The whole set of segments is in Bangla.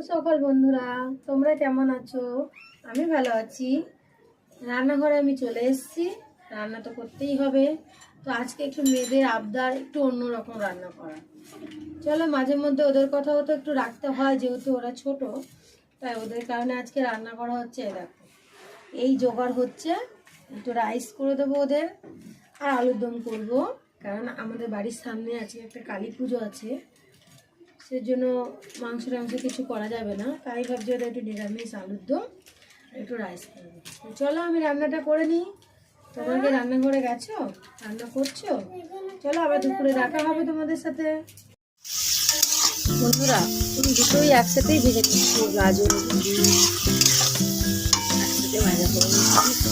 সকাল বন্ধুরা, তোমরা কেমন আছো? আমি ভালো আছি। রান্নাঘরে আমি চলে এসেছি। রান্না তো করতেই হবে। তো আজকে একটু মেয়েদের আবদার, একটু অন্যরকম রান্না করা। চলো, মাঝে মধ্যে ওদের কথাও তো একটু রাখতে হয়, যেহেতু ওরা ছোট। তাই ওদের কারণে আজকে রান্না করা হচ্ছে। দেখো, এই জোগাড় হচ্ছে। একটু রাইস করে দেবো ওদের, আর আলুর দম করবো। কারণ আমাদের বাড়ির সামনে আজকে একটা কালী পুজো আছে, সেজন্য মাংস টাংস কিছু করা যাবে না। তাই ভাবছি ওটা একটু নিরামিষ আলুর দম, একটু রাইস করবো। তো চলো আমি রান্নাটা করে নিই। তোমরা কি রান্নাঘরে গেছো, রান্না করছো? চলো, আবার দুপুরে দেখা হবে তোমাদের সাথে। বন্ধুরা, তুমি দুটোই একসাথেই ভেজে নিচ্ছি। গাজর একসাথে ভাজা করে নিচ্ছি,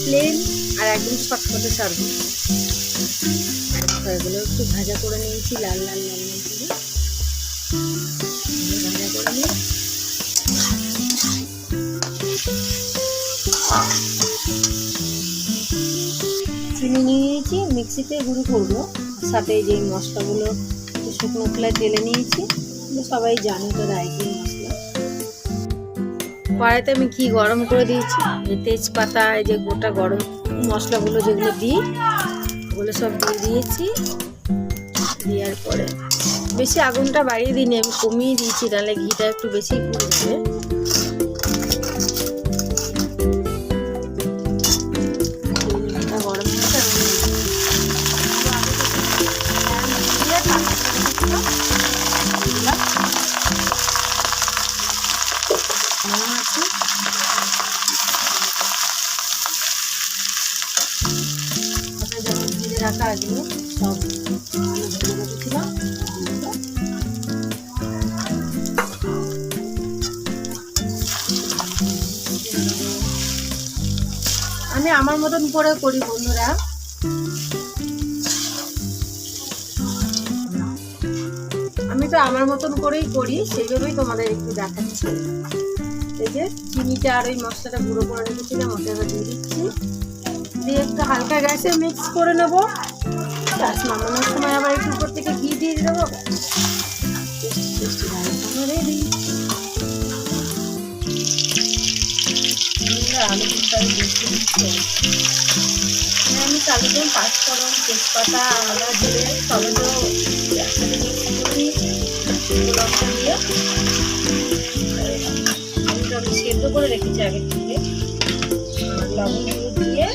প্লেন আর একদম ছটফটে সারবো। এগুলো একটু ভাজা করে নিয়েছি, লাল লাল লাল লাল করে ভাজা করে নিই। চিনি নিয়ে নিয়েছি, মিক্সিতে গুঁড়ো করবো। সাথে যে মশলাগুলো শুকনো খোলায় ঢেলে নিয়েছি, সবাই জানে তো রায়কি মশলা। কড়াইতে আমি ঘি গরম করে দিয়েছি, এই তেজপাতা, এই যে গোটা গরম মশলাগুলো যেগুলো দিই ওগুলো সব দিয়ে দিয়েছি। দেওয়ার পরে বেশি আগুনটা বাড়িয়ে দিইনি, আমি কমিয়ে দিয়েছি, নাহলে ঘিটা একটু বেশি পুড়ে যাবে। গরম যেমন ভিজে রাখা এগুলো সব রেখেছিলাম। আমি আমার মতন করে করি বন্ধুরা। আমি তো আমার মতন করেই করি, সেইভাবেই তোমাদের একটু দেখাচ্ছি। এই যে চিনিটা আর ওই মশলাটা গুঁড়ো করে রেখেছিলাম, ওটা দিয়ে দিচ্ছি। দিয়ে একটু হালকা গ্যাসে মিক্স করে নেবো। গ্যাস নামানোর সময় আবার একটু উপর থেকে ঘি দিয়ে দেবো। রেডি। আলু আমি আলুদম, পাঁচফোড়ন, তেজপাতা, আদা, জিরে টমেটো একসাথে মিক্স করে নিয়েছি। লঙ্কা দিয়ে আলুটা আমি সেদ্ধ করে রেখেছি আগের থেকে। লবণ দিয়ে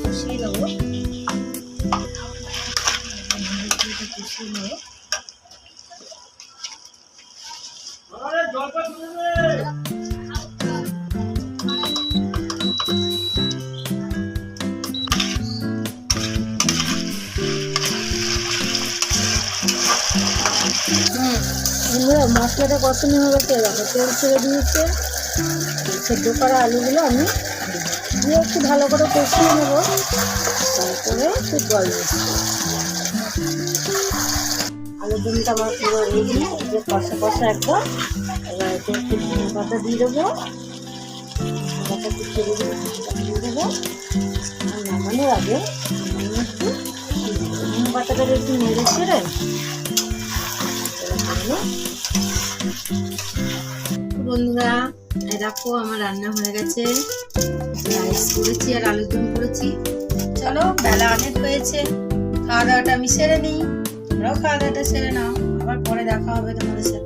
কষিয়ে নেবো, কষিয়ে নেবো। মশলাটা কষানো হয়ে গেছে, দেখো তেল ছেড়ে দিয়েছে। সেদ্ধ করা আলুগুলো আমি দিয়ে একটু ভালো করে কষিয়ে নেবো। তারপরে একটু জল দিচ্ছি। আলুর দমটা আমার পুরো রেডি, যে কষা কষা একদম। এবার এতে একটু ধনে পাতা দিয়ে দেবো, পাতা একটু ছেড়ে দিয়ে দেবো। আর নামানোর আগে একটু ধনে পাতাটাকে একটু নেড়ে ছেড়ে বন্ধুরা, দেখো আমার রান্না হয়ে গেছে। রাইস করেছি আর আলুর দম করেছি। চলো, বেলা অনেক হয়েছে, খাওয়া দাওয়াটা আমি সেরে নিই। তোমরাও খাওয়া দাওয়াটা সেরে নাও, আবার পরে দেখা হবে তোমাদের সাথে।